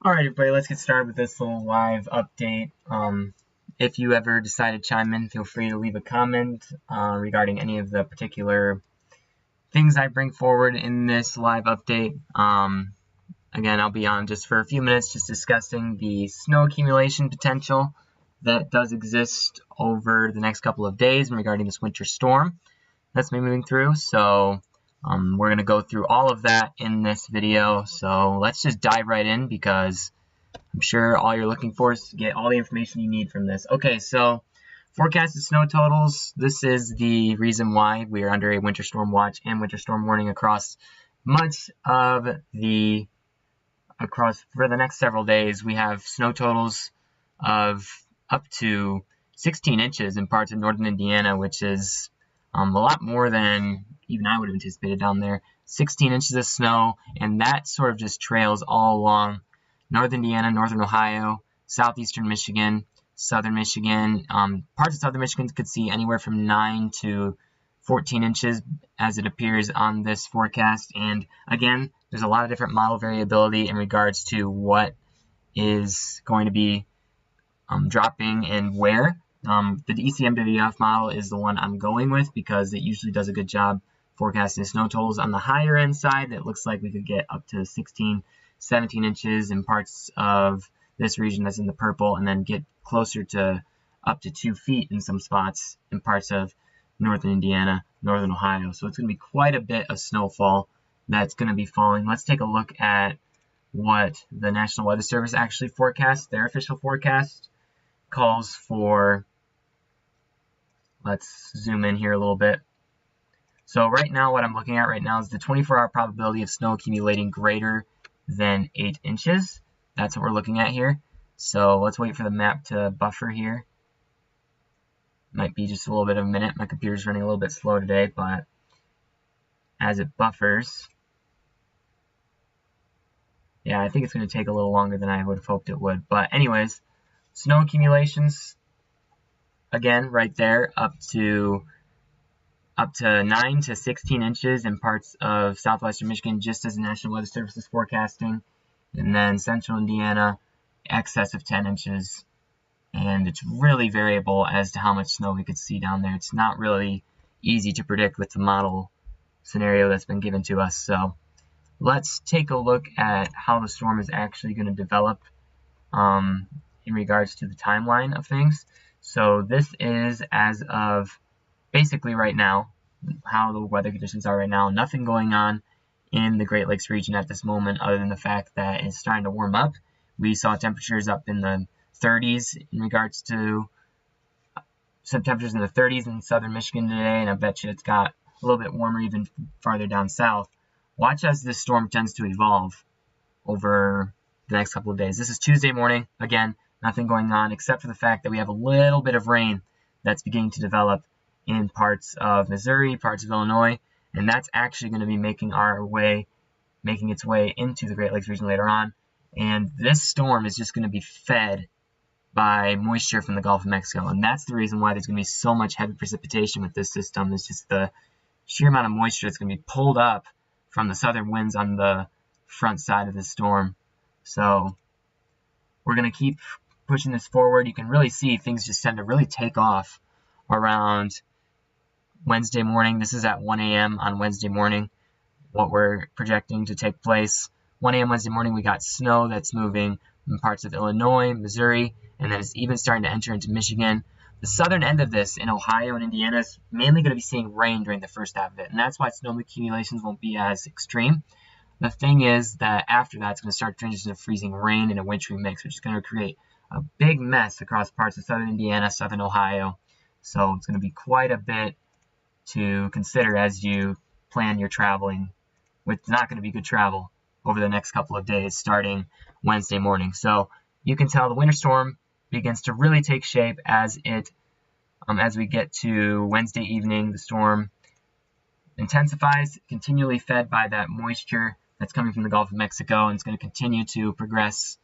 Alright everybody, let's get started with this little live update. If you ever decide to chime in, feel free to leave a comment regarding any of the particular things I bring forward in this live update. Again, I'll be on just for a few minutes just discussing the snow accumulation potential that does exist over the next couple of days regarding this winter storm that's been moving through. So we're going to go through all of that in this video. So let's just dive right in because I'm sure all you're looking for is to get all the information you need from this. Okay, so forecasted snow totals. This is the reason why we are under a winter storm watch and winter storm warning across much of the for the next several days. We have snow totals of up to 16 inches in parts of northern Indiana, which is a lot more than even I would have anticipated down there. 16 inches of snow, and that sort of just trails all along northern Indiana, northern Ohio, southeastern Michigan, southern Michigan. Parts of southern Michigan could see anywhere from 9 to 14 inches as it appears on this forecast. And again, there's a lot of different model variability in regards to what is going to be dropping and where. The ECMWF model is the one I'm going with because it usually does a good job forecasting snow totals. On the higher end side, it looks like we could get up to 16, 17 inches in parts of this region that's in the purple, and then get closer to up to 2 feet in some spots in parts of northern Indiana, northern Ohio. So it's going to be quite a bit of snowfall that's going to be falling. Let's take a look at what the National Weather Service actually forecasts. Their official forecast calls for, let's zoom in here a little bit. So right now, what I'm looking at right now is the 24-hour probability of snow accumulating greater than 8 inches. That's what we're looking at here. So let's wait for the map to buffer here. Might be just a little bit of a minute. My computer's running a little bit slow today, but as it buffers, yeah, I think it's going to take a little longer than I would have hoped it would. But anyways, snow accumulations, again, right there, up to 9 to 16 inches in parts of southwestern Michigan, just as the National Weather Service is forecasting. And then central Indiana, excess of 10 inches. And it's really variable as to how much snow we could see down there. It's not really easy to predict with the model scenario that's been given to us. So let's take a look at how the storm is actually going to develop in regards to the timeline of things. So this is as of basically right now, how the weather conditions are right now. Nothing going on in the Great Lakes region at this moment other than the fact that it's starting to warm up. We saw temperatures up in the 30s in regards to some temperatures in the 30s in southern Michigan today, and I bet you it's got a little bit warmer even farther down south. Watch as this storm tends to evolve over the next couple of days. This is Tuesday morning. Again, nothing going on except for the fact that we have a little bit of rain that's beginning to develop in parts of Missouri, parts of Illinois, and that's actually going to be making its way into the Great Lakes region later on. And this storm is just going to be fed by moisture from the Gulf of Mexico, and that's the reason why there's going to be so much heavy precipitation with this system. It's just the sheer amount of moisture that's going to be pulled up from the southern winds on the front side of the storm. So we're going to keep pushing this forward. You can really see things just tend to really take off around Wednesday morning. This is at 1 a.m. on Wednesday morning, what we're projecting to take place. 1 a.m. Wednesday morning, we got snow that's moving in parts of Illinois, Missouri, and then it's even starting to enter into Michigan. The southern end of this in Ohio and Indiana is mainly going to be seeing rain during the first half of it, and that's why snow accumulations won't be as extreme. The thing is that after that, it's going to start transitioning to freezing rain and a wintry mix, which is going to create a big mess across parts of southern Indiana, southern Ohio. So it's going to be quite a bit to consider as you plan your traveling, with not going to be good travel over the next couple of days starting Wednesday morning. So you can tell the winter storm begins to really take shape as we get to Wednesday evening. The storm intensifies, continually fed by that moisture that's coming from the Gulf of Mexico, and it's going to continue to progress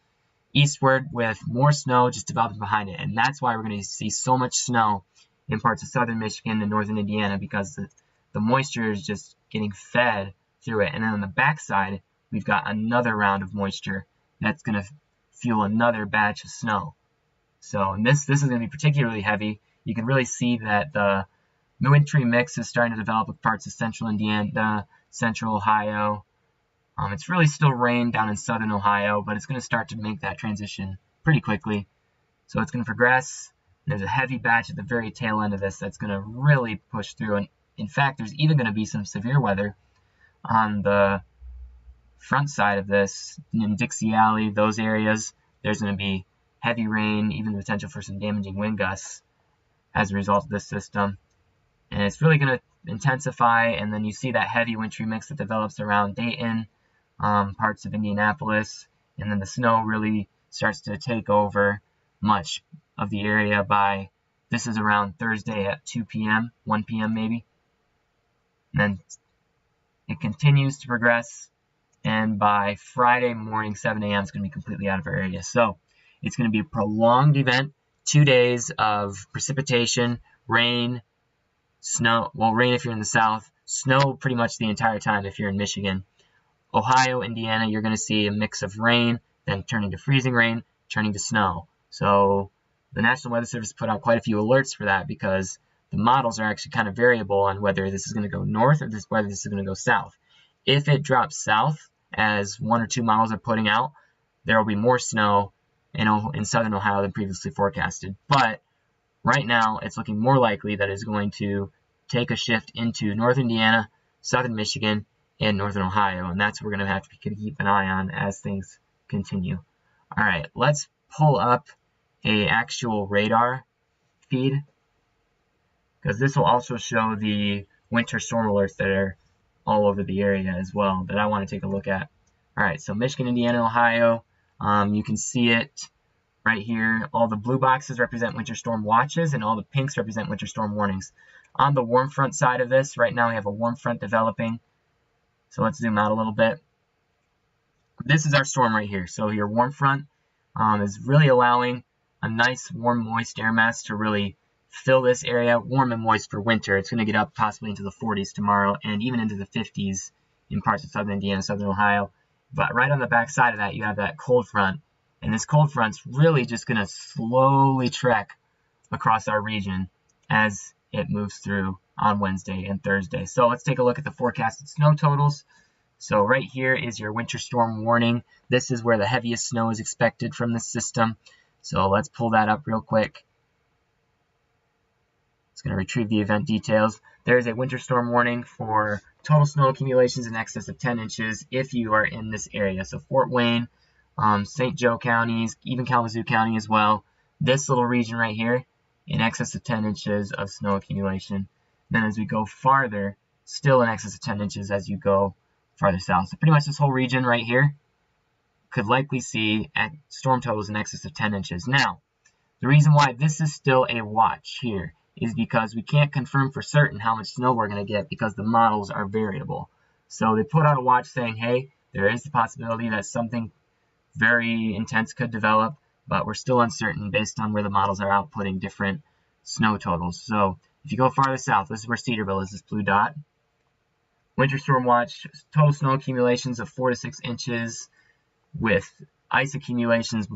eastward with more snow just developing behind it. And that's why we're going to see so much snow in parts of southern Michigan and northern Indiana, because the moisture is just getting fed through it. And then on the backside, we've got another round of moisture that's going to fuel another batch of snow. So this is going to be particularly heavy. You can really see that the wintry mix is starting to develop with parts of central Indiana, central Ohio. It's really still rain down in southern Ohio, but it's going to start to make that transition pretty quickly. So it's going to progress. There's a heavy batch at the very tail end of this that's going to really push through. And in fact, there's even going to be some severe weather on the front side of this, in Dixie Alley, those areas. There's going to be heavy rain, even the potential for some damaging wind gusts as a result of this system. And it's really going to intensify, and then you see that heavy wintry mix that develops around Dayton, parts of Indianapolis, and then the snow really starts to take over much of the area by, this is around Thursday at 2 p.m., 1 p.m. maybe. And then it continues to progress, and by Friday morning, 7 a.m., it's going to be completely out of our area. So it's going to be a prolonged event, 2 days of precipitation, rain, snow, well, rain if you're in the south, snow pretty much the entire time if you're in Michigan. Ohio, Indiana, you're going to see a mix of rain, then turning to freezing rain, turning to snow. So the National Weather Service put out quite a few alerts for that because the models are actually kind of variable on whether this is going to go north or whether this is going to go south. If it drops south, as 1 or 2 models are putting out, there will be more snow in southern Ohio than previously forecasted. But right now, it's looking more likely that it's going to take a shift into northern Indiana, southern Michigan, and northern Ohio, and that's what we're going to have to keep an eye on as things continue. All right, let's pull up a actual radar feed, because this will also show the winter storm alerts that are all over the area as well that I want to take a look at. All right, so Michigan, Indiana, Ohio, you can see it right here. All the blue boxes represent winter storm watches, and all the pinks represent winter storm warnings. On the warm front side of this, right now we have a warm front developing. So let's zoom out a little bit. This is our storm right here. So your warm front is really allowing a nice warm moist air mass to really fill this area, warm and moist for winter. It's going to get up possibly into the 40s tomorrow and even into the 50s in parts of southern Indiana, southern Ohio. But right on the back side of that, you have that cold front. And this cold front's really just going to slowly trek across our region as it moves through on Wednesday and Thursday. So let's take a look at the forecasted snow totals. So right here is your winter storm warning. This is where the heaviest snow is expected from this system. So let's pull that up real quick. It's going to retrieve the event details. There is a winter storm warning for total snow accumulations in excess of 10 inches if you are in this area. So Fort Wayne, St. Joe counties, even Kalamazoo County as well. This little region right here, in excess of 10 inches of snow accumulation. Then as we go farther, still in excess of 10 inches as you go farther south. So pretty much this whole region right here could likely see at storm totals in excess of 10 inches. Now, the reason why this is still a watch here is because we can't confirm for certain how much snow we're going to get because the models are variable. So they put out a watch saying, hey, there is the possibility that something very intense could develop, but we're still uncertain based on where the models are outputting different snow totals. So if you go farther south, this is where Cedarville is, this blue dot. Winter storm watch, total snow accumulations of 4 to 6 inches with ice accumulations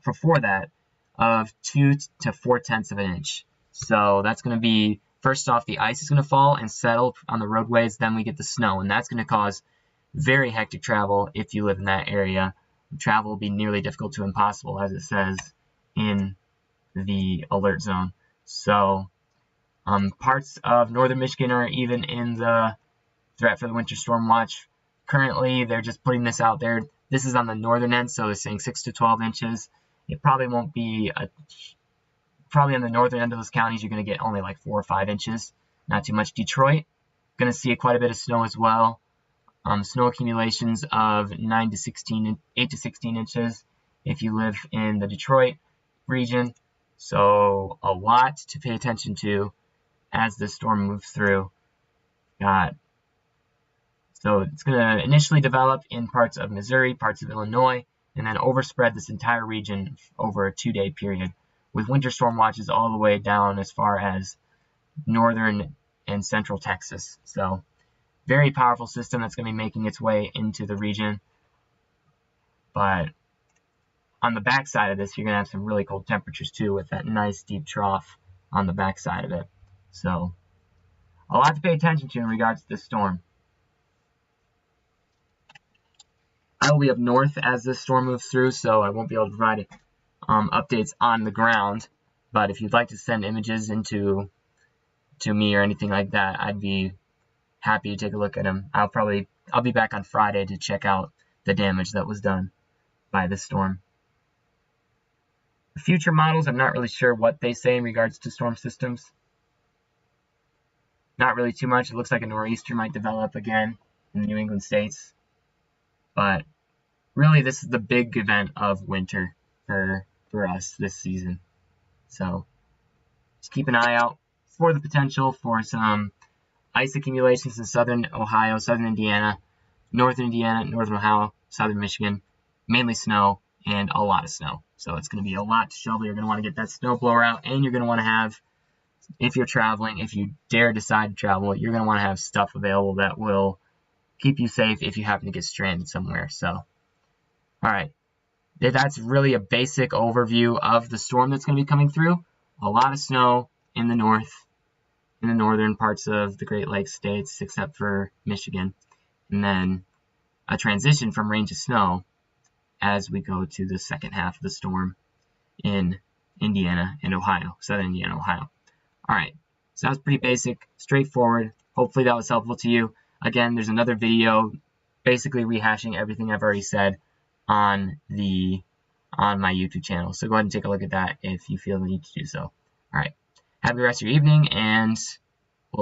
before that of 2 to 4 tenths of an inch. So that's going to be, first off, the ice is going to fall and settle on the roadways, then we get the snow, and that's going to cause very hectic travel if you live in that area. Travel will be nearly difficult to impossible, as it says in the alert zone. So parts of northern Michigan are even in the threat for the winter storm watch. Currently, they're just putting this out there. This is on the northern end, so they're saying 6 to 12 inches. It probably won't be, probably on the northern end of those counties, you're going to get only like 4 or 5 inches. Not too much. Detroit, going to see quite a bit of snow as well. Snow accumulations of 8 to 16 inches if you live in the Detroit region. So a lot to pay attention to as the storm moves through. So it's going to initially develop in parts of Missouri, parts of Illinois, and then overspread this entire region over a 2-day period, with winter storm watches all the way down as far as northern and central Texas. So very powerful system that's going to be making its way into the region. But on the back side of this, you're going to have some really cold temperatures too, with that nice deep trough on the back side of it. So, a lot to pay attention to in regards to this storm. I will be up north as this storm moves through, so I won't be able to provide updates on the ground. But if you'd like to send images to me or anything like that, I'd be happy to take a look at them. I'll be back on Friday to check out the damage that was done by this storm. The future models, I'm not really sure what they say in regards to storm systems. Not really too much. It looks like a nor'easter might develop again in the New England states. But really, this is the big event of winter for us this season. So just keep an eye out for the potential for some ice accumulations in southern Ohio, southern Indiana, northern Ohio, southern Michigan, mainly snow, and a lot of snow. So it's going to be a lot to shovel. You're going to want to get that snow blower out, and you're going to want to have, if you're traveling, if you dare decide to travel, you're going to want to have stuff available that will keep you safe if you happen to get stranded somewhere. So, alright, that's really a basic overview of the storm that's going to be coming through. A lot of snow in the north, in the northern parts of the Great Lakes states, except for Michigan. And then a transition from rain to snow as we go to the second half of the storm in Indiana and Ohio, southern Indiana, Ohio. Alright, so that was pretty basic, straightforward. Hopefully that was helpful to you. Again, there's another video basically rehashing everything I've already said on my YouTube channel. So go ahead and take a look at that if you feel the need to do so. Alright, have a good rest of your evening, and